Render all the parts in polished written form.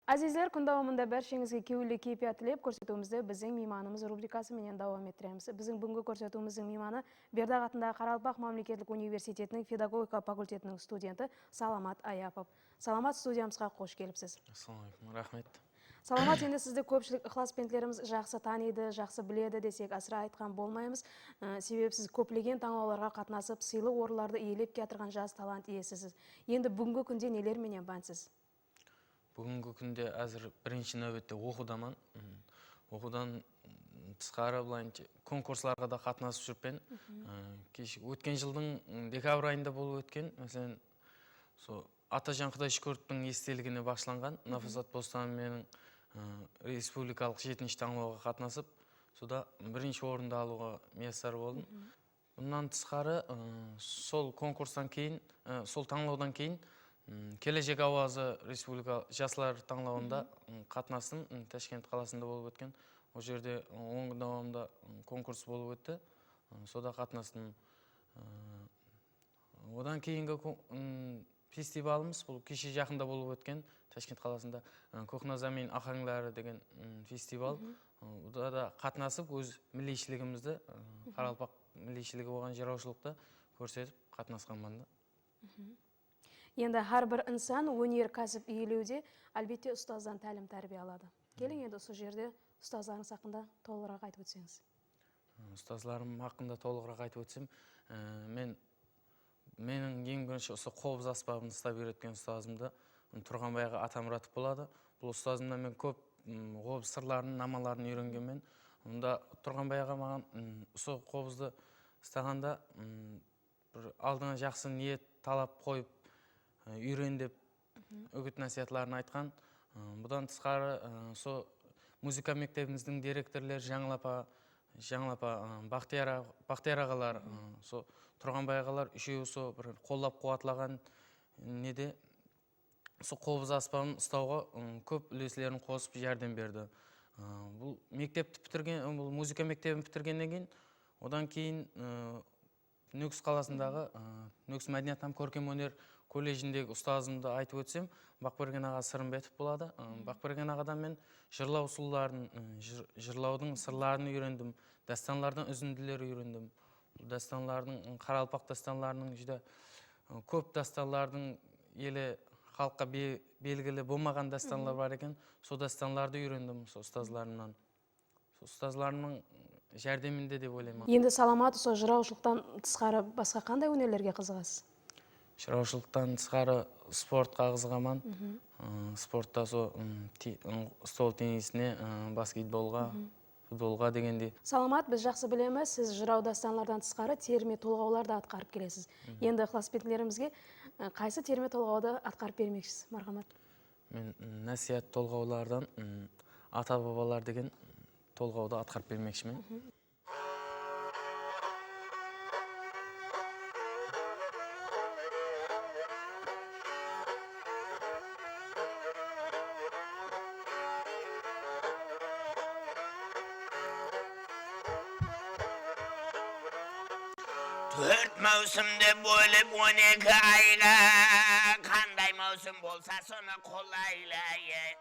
Азизлер, күн давамында бәршеңізге кеулі кейпият тілеп көрсетуімізді біздің мейманымыз рубрикасы менен давам еттіреміз. Біздің бүгінгі көрсетуіміздің мейманы Бердақ атындағы Қарақалпақ мемлекеттік университетінің педагогика факультетінің студенті Саламат Аяпов. Саламат, студиямызға қош келіпсіз. Ассалаумалейкум, рахмет. Саламат, енді сізді көпшілік ықыласпентлеріміз жақсы таниды, жақсы біледі десек асыра айтқан болмаймыз. Себебі сіз көптеген таңдауларға қатынасып, сыйлы орындарды иелеп келтірген жас талант иесісіз. Енді бүгінгі күнде нелерменен бансыз? Бүгінгі күнде әзір бірінші нәубетте оқудамын. Оқудан тысқары былайынша конкурсларға да қатынасып жүрпен. Өткен жылдың декабрь айында болып өткен. Мәселен, Атажан Құдайшүкіровтің естелігіне башланған Нафисат Бостан менің республикалық 7-ші таңдауға қатынасып, сода бірінші орынды алуға мияссар болдым. Бұнан тысқары сол конкурстан кейін, сол таңдаудан кейін Келешек ауазы республика жастар таңдауында қатынастым. Ташкент қаласында болып өткен. Ол жерде 10 күн давамында конкурс болып өтті. Сода қатынастым. Одан кейінгі фестивалымыз бұл кеше жақында болып өткен Ташкент қаласында Көкназамин ахаңлары деген фестивал. Ода да қатынасып өз милейшілігімізді, Қарақалпақ милейшілігі болған жыраушылықты көрсетіп қатынасқан банды. Енді әрбір инсан өнер кәсіп иелеуде әлбетте ұстаздан тәлім тәрбие алады. Келің енді осы жерде ұстаздарыңыз хақында толығырақ айтып өтсеңіз. Ұстазларым хақында толығырақ айтып өтсем, менің ең бірінші осы қобыз аспабын ұстап үйреткен ұстазымды Тұрғанбайға Атамұратов болады. Бұл ұстазымдан мен көп қобыз сырларын, намаларын үйренгенмен, онда Тұрғанбайға маған осы қобызды ұстағанда алдыңа жақсы ниет талап қойып үйрен деп үгіт насихатларын айтқан. Бұдан тысқары музыка мектебіміздің директорлері Жаңылапа, Бақтияр ағалар, Тұрғанбай ағалар үшеуі бір қолдап қуатлаған неде қобыз аспабын ұстауға көп үлестерін қосып жәрдем берді. Бұл мектепті бітірген, бұл музыка мектебін бітіргеннен кейін, одан кейін Нүкіс қаласындағы Нүкіс мәдениеттаным көркем өнер колледжіндегі ұстазымды айтып өтсем, Бақберген аға Сырымбетов болады. Бақберген ағадан мен жырлаудың сырларын үйрендім, дастанлардың үзінділері үйрендім. Дастанлардың, Қарақалпақ дастанларының жүзде көп дастанлардың елі халыққа белгілі болмаған дастанлар бар екен. Сол дастанларды үйрендім ұстазларымнан. Ұстазларымның жәрдемінде деп ойлаймын. Енді Саламат, сол жыраушылықтан тысқары басқа қандай өнерлерге қызығасыз? Жыраушылықтан тысқары спортқа қызығамын. Спортта стол теннисіне, баскетболға, футболға дегенде. Саламат, біз жақсы білеміз, сіз жырау дастанлардан тысқары терме толғауларды атқарып келесіз. Енді ықыласпентлерімізге қайсы терме толғауды атқарып бермекшісіз, мархамат? Мен насихат толғаулардан ата-бабалар деген толғауды атқарып бермекшімін. Төрт маусымды бөліп 12 айға, қандай маусым болса соны қолайлай.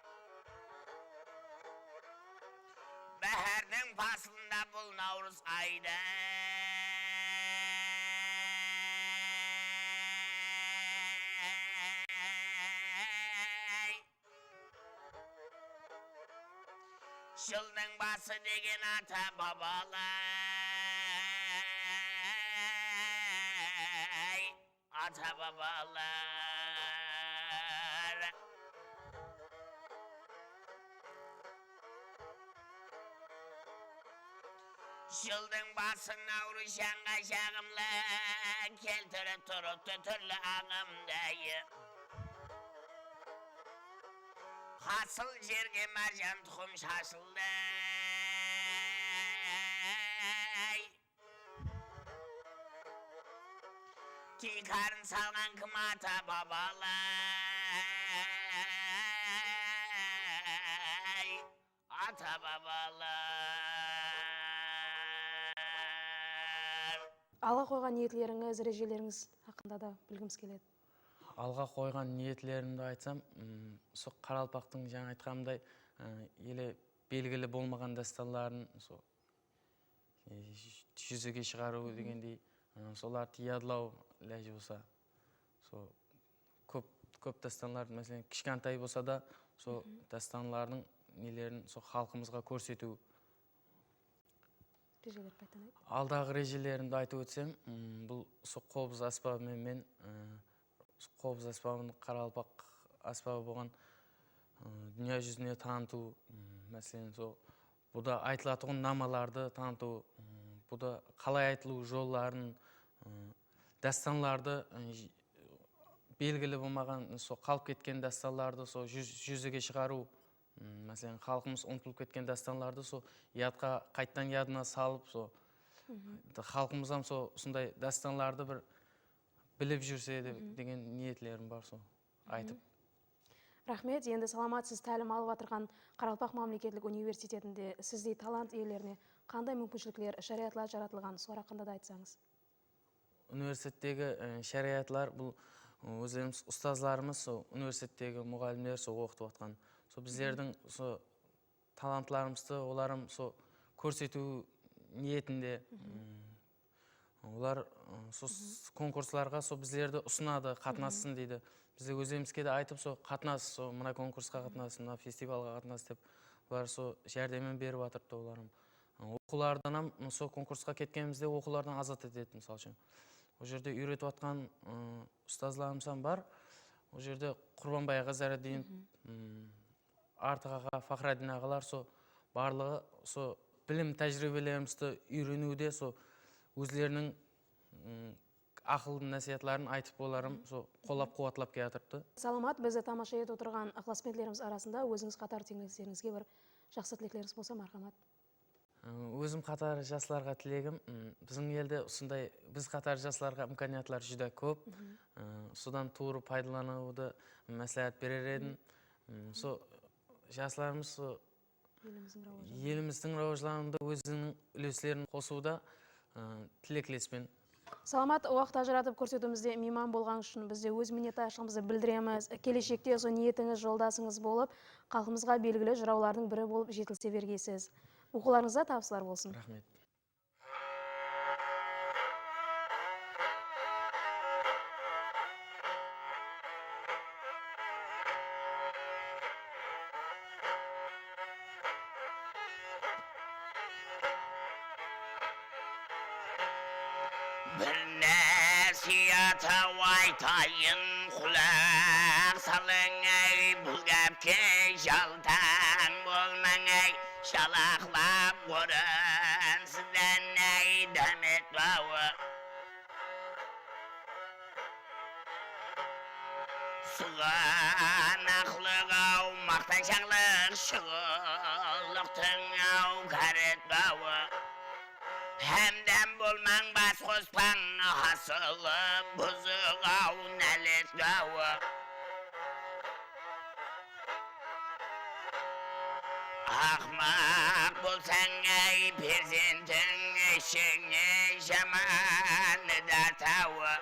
Бәрінің басында бұл наурыз айды. Жылдың басы деген ата бабалай. Ата бабалар. Жылдың басы наурыз жаңға жағымлы, келтіріп тұрыпты түрлі аңымдай. Қасыл жерге мәржан тұқым шашылды. Тикарын салған кім ата бабалай, ата бабалар. Алға қойған ниетлеріңіз, ережелеріңіз хақында да білгіміз келеді. алға қойған ниетлерімді айтсам, сол Қаралпақтың жаңа айтқанымдай еле белгілі болмаған дастандарын жүзеге шығару дегендей, соларды ядлау ләжі болса, көп дастанлар, мәселен, кішкентай болса да, сол дастанлардың нелерін сол халқымызға көрсету. Алдағы режелерімді айтып өтсем, бұл сол қобыз аспабымен мен қобыз аспабын Қаралпақ аспабы болған дүния жүзіне таныту, мәселен, бұда айтылатұғын намаларды таныту, бұда қалай айтылу жолларын, дастанларды, белгілі болмаған, қалып кеткен дастанларды жүзеге шығару, мәселен, халқымыз ұмытылып кеткен дастанларды ядқа қайттан ядына салып, халқымыздан сондай дастанларды бір біліп жүрсе деген ниетлерім бар, айтып. Рахмет, енді саламатсыз тәлім алып атырған Қаралпақ мемлекеттік университетінде сіздей талант иелеріне қандай мүмкіншіліктер, шариғатлар жаратылған, сол хақында да айтсаңыз? Университеттегі шариғатлар бұл өзіміз ұстазларымыз, университеттегі мұғалімдер оқытып отқан. Біздердің талантларымызды оларым көрсету ниетінде. Олар конкурсларға біздерді ұсынады, қатынассын дейді. Бізде өзімізге де айтып, қатынас, мына конкурсқа қатынас, мына фестивалға қатынас деп, олар жәрдемін беріп атырды оларым. Оқулардан, конкурсқа кеткенімізде оқулардан азат етеді, мысал үшін. Ол жерде үйретіп атқан ұстазларымыздан бар. Ол жерде Құрбанбай аға, Заряддин, Артық аға, Фахраддин ағалар, барлығы білім тәжірибелерімізді үйренуде, өзлерінің ақыл нәсихатларын айтып оларым қолап қуатлап келатырды. Саламат, бізді тамаша етіп отырған ықыласмендеріміз арасында өзіңіз қатар теңдестеріңізге бір жақсы тілектеріңіз болса, мархамат. Өзім қатар жасыларға тілегім, біздің елде осындай біз қатар жасыларға имканиятлар жүдә көп. Содан туыры пайдалануды мәслихат берер едім. Жасыларымыз еліміздің рауажлануында өзінің үлестерін қосуда тілеклеспен. Саламат, уақыт ажыратып көрсетуімізде мейман болған үшін бізде өз миннетташылығымызды білдіреміз. Келешекте ниетіңіз, жолдасыңыз болып, халқымызға белгілі жыраулардың бірі болып жетілсе бергейсіз. Оқуларыңызда табыстар болсын. Рахмет. Bir nəsihətə aytayın, xulaq salın ey, bu qəpki jaltan bolman ey, şalaqlab qorun sizdən ey, dəmet bağı. Sığanaqlıq av, maqtanşaqlıq, şığılıqtın av, qaret bağı. Hemden bulman bas kospan, hasılı buzuk av, nəlit qağı. Ahmaq bulsan ey, perzentin eşini, jamanı da tağı.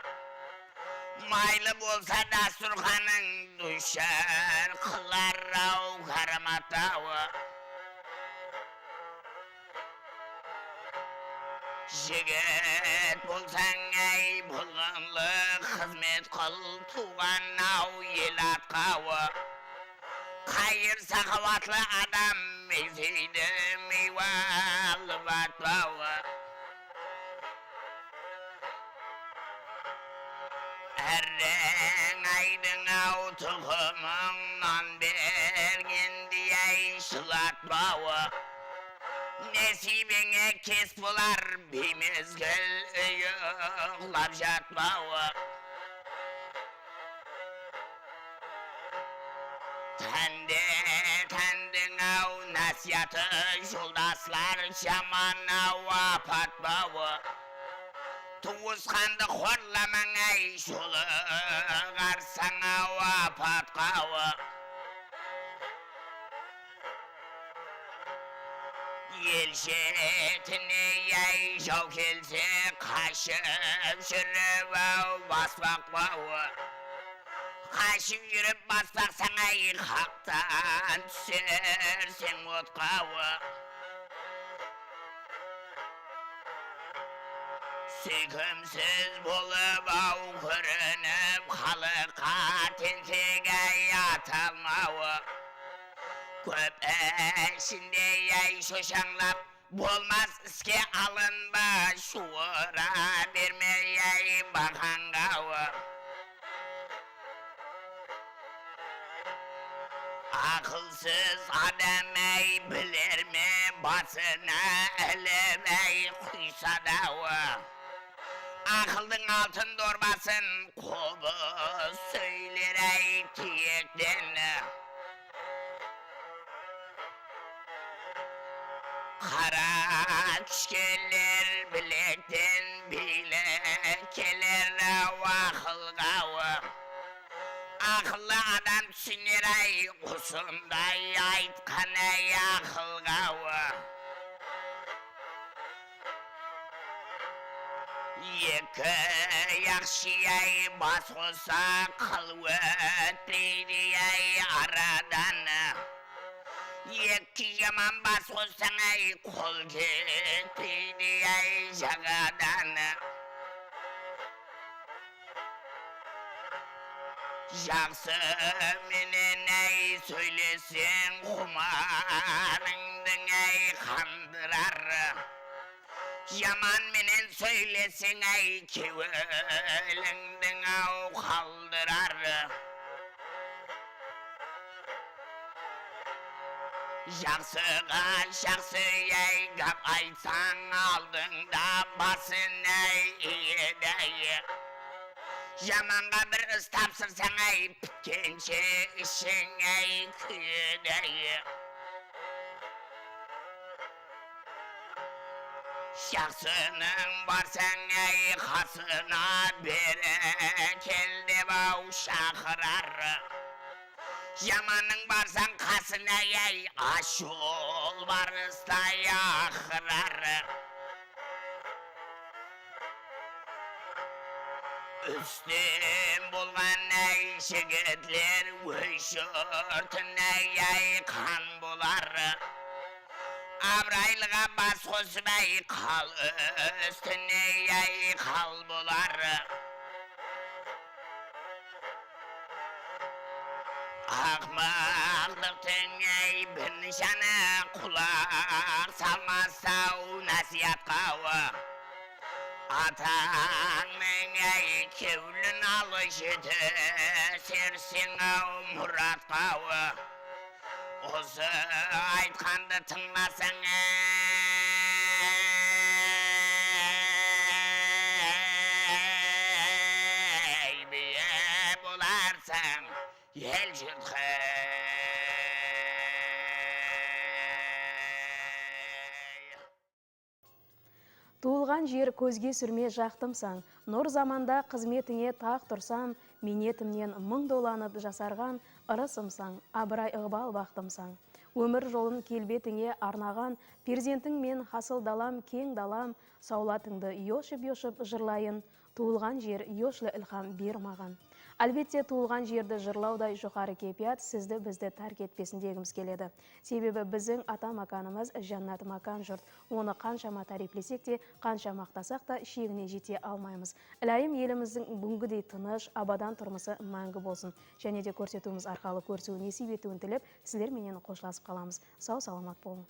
Maylı bolsa dasturxanın düşer, kılar av, karamat tağı. Жігіт болсаң ей, бұлғынлық қызмет қыл, туған ау ел атқауы. Қайыр сақаватлы адам мезейді мейвалы батпауы. Әрдің айдың ау тұқымыңнан бергенді ей шылатпауы. Nesibine kes bular bir mezgil uyuklap jatmağı. Tendin av nasihatı yoldaşlar şaman av apatmağı. Tuğuzkandı horlaman ey şolu garsan av apatkağı. Yel şeretini yay şov kelse kaşıp şırıp av basmak bağı. Kaşık yürüp bassak sana yıkaktan düşersin otkağı. Sükümsüz bulup av körünüp halıka tintege yatalmağı. Köp eşinde yay şoşanlap bolmaz iske alınba şuura vermeyey bakan gağı. Akılsız adam ey bilir mi basına elemey kuysa dağı. Akıldın altın dormasın kobu söyler ey tiyekten. Kara çüşkeler bilekten bilekeler vakıl gağı. Akıllı adam düşünür ey kusunday aytkan ey akıl gağı. Yeki yakşı ey bas olsa kılvet deydi ey aradan. Yeki yaman bas olsan ey kol getirdi ey jagadan. Жақсы менен ей сөйлесең құмарыңдың ей қандырар. Жаман менен сөйлесең ей кеуеліңдің ау қалдырар. Жақсыға жақсы ей гап айтсаң алдыңда басын ей иедей. Jamanға бір іс тапсырсаң ей біткенше ішің ей күйедей. Жақсының барсаң ей қасына берекел деп ау шақырар. Жаманның барсаң қасына ей ашол барыстай ақырар. Üstün bolgan ey şigitler öşürtün ey kan bolar. Abraylığa bas kosup ey kal üstün ey kal bolar. Akmaklıktın ey bir nişanı kulak salmazsa o nasihat kağı. Atağının ey kevlin alışıdı sersin ау murat kağı. Ozu aytkandı tınlasan ey biye bularsan el jürtke. Туылған жер көзге сүрме жақтымсаң, нұр заманда қызметіңе тақ тұрсам, минетімнен мың доланып жасарған ырысымсаң, абырай ығбал бақтымсаң. Өмір жолын келбетіңе арнаған, перзентің мен хасылдалам, кең далам, саулатыңды йошып-йошып жырлайын, туылған жер йошлы ілхам бер маған. Әлбетте туылған жерді жырлаудай жоғары кепият сізді бізді тәрк етпесін дегіміз келеді. Себебі біздің ата маканымыз жаннат макан жұрт. Оны қаншама тарифлесек те, қанша мақтасақ та шегіне жете алмаймыз. Ілайым еліміздің бүгінгідей тыныш, абадан тұрмысы мәңгі болсын. Және де көрсетуіміз арқалы көрсуін несіп етуін тілеп, сіздер менен қошласып қаламыз. Сау саламат болың.